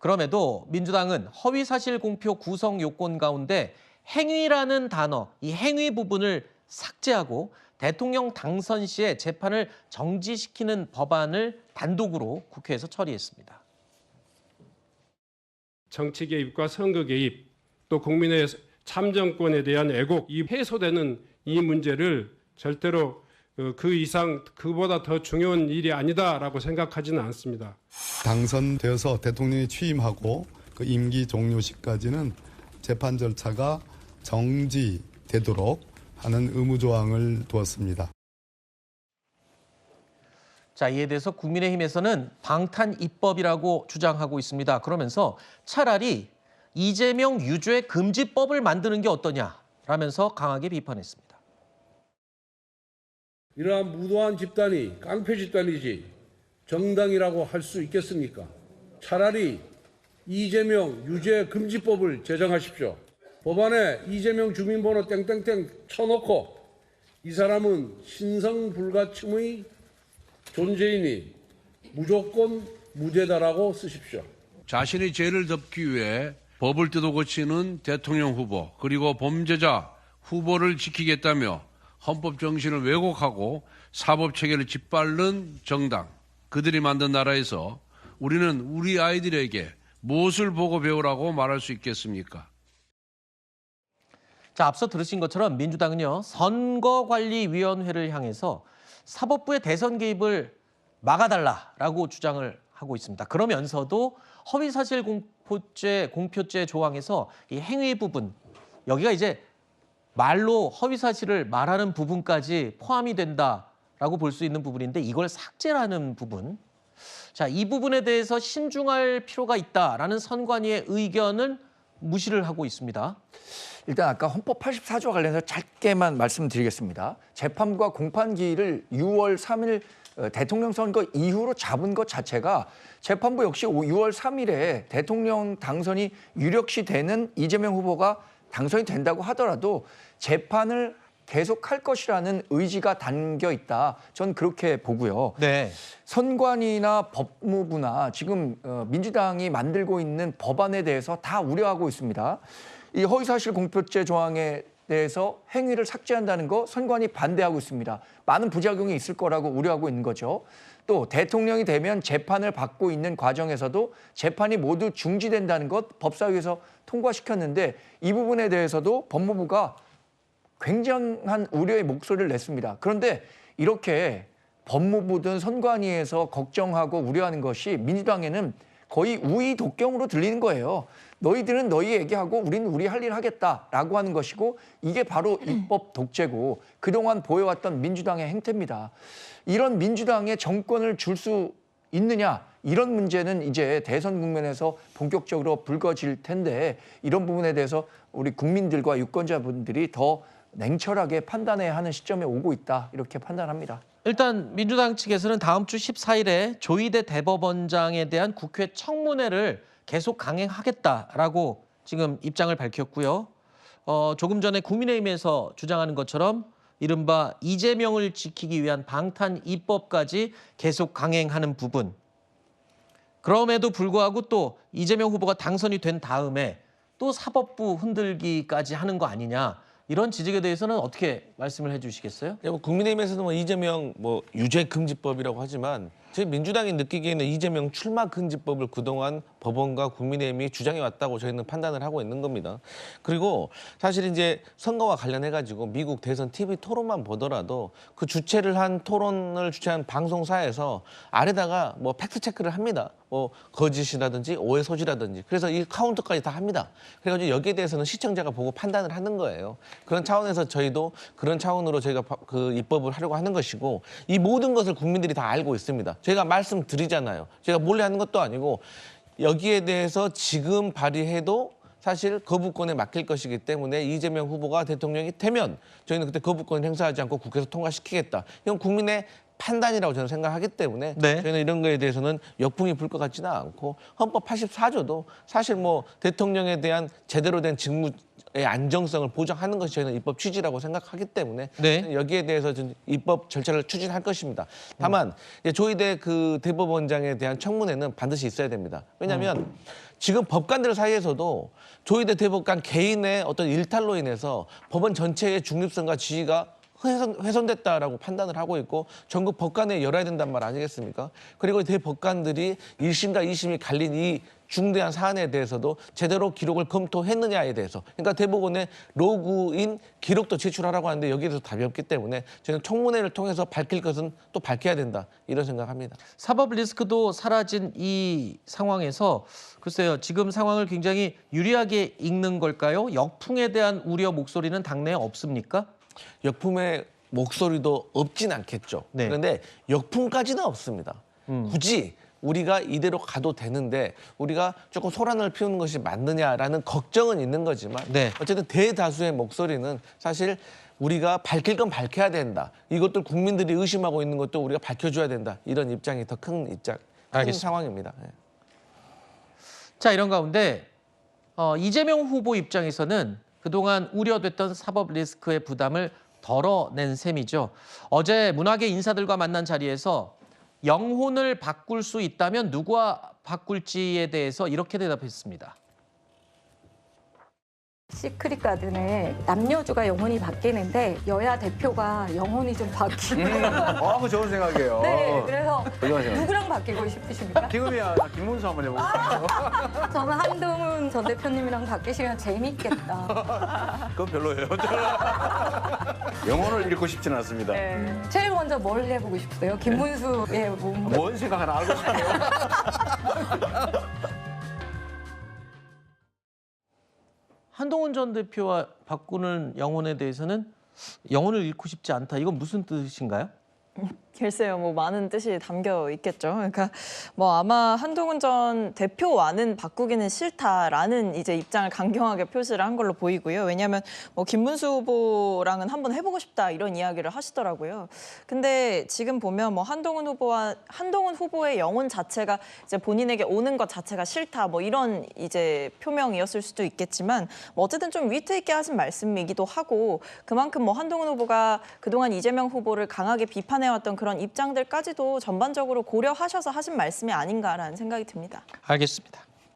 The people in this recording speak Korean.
그럼에도 민주당은 허위사실 공표 구성 요건 가운데 행위라는 단어, 이 행위 부분을 삭제하고 대통령 당선 시에 재판을 정지시키는 법안을 단독으로 국회에서 처리했습니다. 정치 개입과 선거 개입, 또 국민의 참정권에 대한 왜곡, 이 해소되는 이 문제를 절대로 그 이상 그보다 더 중요한 일이 아니다라고 생각하지는 않습니다. 당선되어서 대통령이 취임하고 그 임기 종료 시까지는 재판 절차가 정지되도록 하는 의무조항을 두었습니다. 자, 이에 대해서 국민의힘에서는 방탄 입법이라고 주장하고 있습니다. 그러면서 차라리 이재명 유죄 금지법을 만드는 게 어떠냐라면서 강하게 비판했습니다. 이러한 무도한 집단이 깡패 집단이지 정당이라고 할 수 있겠습니까? 차라리 이재명 유죄 금지법을 제정하십시오. 법안에 이재명 주민번호 땡땡땡 쳐놓고 이 사람은 신성불가침의 존재이니 무조건 무죄다라고 쓰십시오. 자신의 죄를 덮기 위해 법을 뜯어 고치는 대통령 후보 그리고 범죄자 후보를 지키겠다며 헌법 정신을 왜곡하고 사법 체계를 짓밟는 정당, 그들이 만든 나라에서 우리는 우리 아이들에게 무엇을 보고 배우라고 말할 수 있겠습니까? 자, 앞서 들으신 것처럼 민주당은요, 선거관리위원회를 향해서 사법부의 대선 개입을 막아달라라고 주장을 하고 있습니다. 그러면서도 허위사실 공표죄 조항에서 이 행위 부분, 여기가 이제 말로 허위사실을 말하는 부분까지 포함이 된다라고 볼 수 있는 부분인데 이걸 삭제라는 부분. 자, 이 부분에 대해서 신중할 필요가 있다라는 선관위의 의견은 무시를 하고 있습니다. 일단 아까 헌법 84조와 관련해서 짧게만 말씀드리겠습니다. 재판부가 공판기일을 6월 3일 대통령 선거 이후로 잡은 것 자체가 재판부 역시 6월 3일에 대통령 당선이 유력시 되는 이재명 후보가 당선이 된다고 하더라도 재판을 계속할 것이라는 의지가 담겨 있다. 전 그렇게 보고요. 네. 선관위나 법무부나 지금 민주당이 만들고 있는 법안에 대해서 다 우려하고 있습니다. 이 허위사실 공표죄 조항에 대해서 행위를 삭제한다는 거 선관위 반대하고 있습니다. 많은 부작용이 있을 거라고 우려하고 있는 거죠. 또 대통령이 되면 재판을 받고 있는 과정에서도 재판이 모두 중지된다는 것 법사위에서 통과시켰는데 이 부분에 대해서도 법무부가 굉장한 우려의 목소리를 냈습니다. 그런데 이렇게 법무부든 선관위에서 걱정하고 우려하는 것이 민주당에는 거의 우의 독경으로 들리는 거예요. 너희들은 너희 얘기하고 우리는 우리 할 일 하겠다라고 하는 것이고 이게 바로 입법 독재고 그동안 보여왔던 민주당의 행태입니다. 이런 민주당의 정권을 줄 수 있느냐 이런 문제는 이제 대선 국면에서 본격적으로 불거질 텐데 이런 부분에 대해서 우리 국민들과 유권자분들이 더 냉철하게 판단해야 하는 시점에 오고 있다 이렇게 판단합니다. 일단 민주당 측에서는 다음 주 14일에 조희대 대법원장에 대한 국회 청문회를 계속 강행하겠다라고 지금 입장을 밝혔고요. 조금 전에 국민의힘에서 주장하는 것처럼 이른바 이재명을 지키기 위한 방탄 입법까지 계속 강행하는 부분. 그럼에도 불구하고 또 이재명 후보가 당선이 된 다음에 또 사법부 흔들기까지 하는 거 아니냐. 이런 지적에 대해서는 어떻게 말씀을 해주시겠어요? 국민의힘에서는 이재명 유죄 금지법이라고 하지만 제 민주당이 느끼기에는 이재명 출마 금지법을 그동안 법원과 국민의힘이 주장해 왔다고 저희는 판단을 하고 있는 겁니다. 그리고 사실 이제 선거와 관련해 가지고 미국 대선 TV 토론만 보더라도 그 토론을 주최한 방송사에서 아래다가 팩트 체크를 합니다. 거짓이라든지 오해 소지라든지 그래서 이 카운트까지 다 합니다. 그래가지고 여기에 대해서는 시청자가 보고 판단을 하는 거예요. 그런 차원에서 저희도 그런 차원으로 저희가 그 입법을 하려고 하는 것이고 이 모든 것을 국민들이 다 알고 있습니다. 제가 말씀드리잖아요. 제가 몰래 하는 것도 아니고 여기에 대해서 지금 발의해도 사실 거부권에 맡길 것이기 때문에 이재명 후보가 대통령이 되면 저희는 그때 거부권을 행사하지 않고 국회에서 통과시키겠다. 이건 국민의 판단이라고 저는 생각하기 때문에 네. 저희는 이런 거에 대해서는 역풍이 불 것 같지는 않고 헌법 84조도 사실 대통령에 대한 제대로 된 직무 안정성을 보장하는 것이 저희는 입법 취지라고 생각하기 때문에 네. 여기에 대해서 좀 입법 절차를 추진할 것입니다. 다만 이제 조희대 그 대법원장에 대한 청문회는 반드시 있어야 됩니다. 왜냐하면 지금 법관들 사이에서도 조희대 대법관 개인의 어떤 일탈로 인해서 법원 전체의 중립성과 지위가 훼손됐다라고 판단을 하고 있고 전국 법관에 열어야 된단 말 아니겠습니까? 그리고 대법관들이 1심과 2심이 갈린 이 중대한 사안에 대해서도 제대로 기록을 검토했느냐에 대해서 그러니까 대법원에 로그인 기록도 제출하라고 하는데 여기에 대해서 답이 없기 때문에 저는 청문회를 통해서 밝힐 것은 또 밝혀야 된다 이런 생각합니다. 사법 리스크도 사라진 이 상황에서 글쎄요, 지금 상황을 굉장히 유리하게 읽는 걸까요? 역풍에 대한 우려 목소리는 당내에 없습니까? 역풍의 목소리도 없진 않겠죠. 네. 그런데 역풍까지는 없습니다. 굳이 우리가 이대로 가도 되는데 우리가 조금 소란을 피우는 것이 맞느냐라는 걱정은 있는 거지만 네. 어쨌든 대다수의 목소리는 사실 우리가 밝힐 건 밝혀야 된다. 이것들 국민들이 의심하고 있는 것도 우리가 밝혀줘야 된다. 이런 입장이 더 큰 큰 알겠습니다. 상황입니다. 네. 자, 이런 가운데 이재명 후보 입장에서는 그동안 우려됐던 사법 리스크의 부담을 덜어낸 셈이죠. 어제 문화계 인사들과 만난 자리에서 영혼을 바꿀 수 있다면 누구와 바꿀지에 대해서 이렇게 대답했습니다. 시크릿 가든에 남녀주가 영혼이 바뀌는데 여야 대표가 영혼이 좀 바뀌고 그거 좋은 생각이에요. 네, 그래서 훌륭한 생각. 누구랑 바뀌고 싶으십니까? 지금이야 나 김문수 한번 해볼게요. 저는 한동훈 전 대표님이랑 바뀌시면 재밌겠다. 그건 별로예요. 영혼을 잃고 싶지는 않습니다. 네. 제일 먼저 뭘 해보고 싶어요? 김문수의 몸. 뭔 생각 하나 알고 싶네요. 한동훈 전 대표와 바꾸는 영혼에 대해서는 영혼을 잃고 싶지 않다. 이건 무슨 뜻인가요? 글쎄요, 뭐 많은 뜻이 담겨 있겠죠. 그러니까 뭐 아마 한동훈 전 대표와는 바꾸기는 싫다라는 이제 입장을 강경하게 표시를 한 걸로 보이고요. 왜냐하면 뭐 김문수 후보랑은 한번 해보고 싶다 이런 이야기를 하시더라고요. 근데 지금 보면 뭐 한동훈 후보의 영혼 자체가 이제 본인에게 오는 것 자체가 싫다 뭐 이런 이제 표명이었을 수도 있겠지만 뭐 어쨌든 좀 위트 있게 하신 말씀이기도 하고 그만큼 뭐 한동훈 후보가 그동안 이재명 후보를 강하게 비판해왔던 그런 입장들까지도 전반적으로 고려하셔서 하신 말씀이 아닌가라는 생각이 듭니다. 알겠습니다.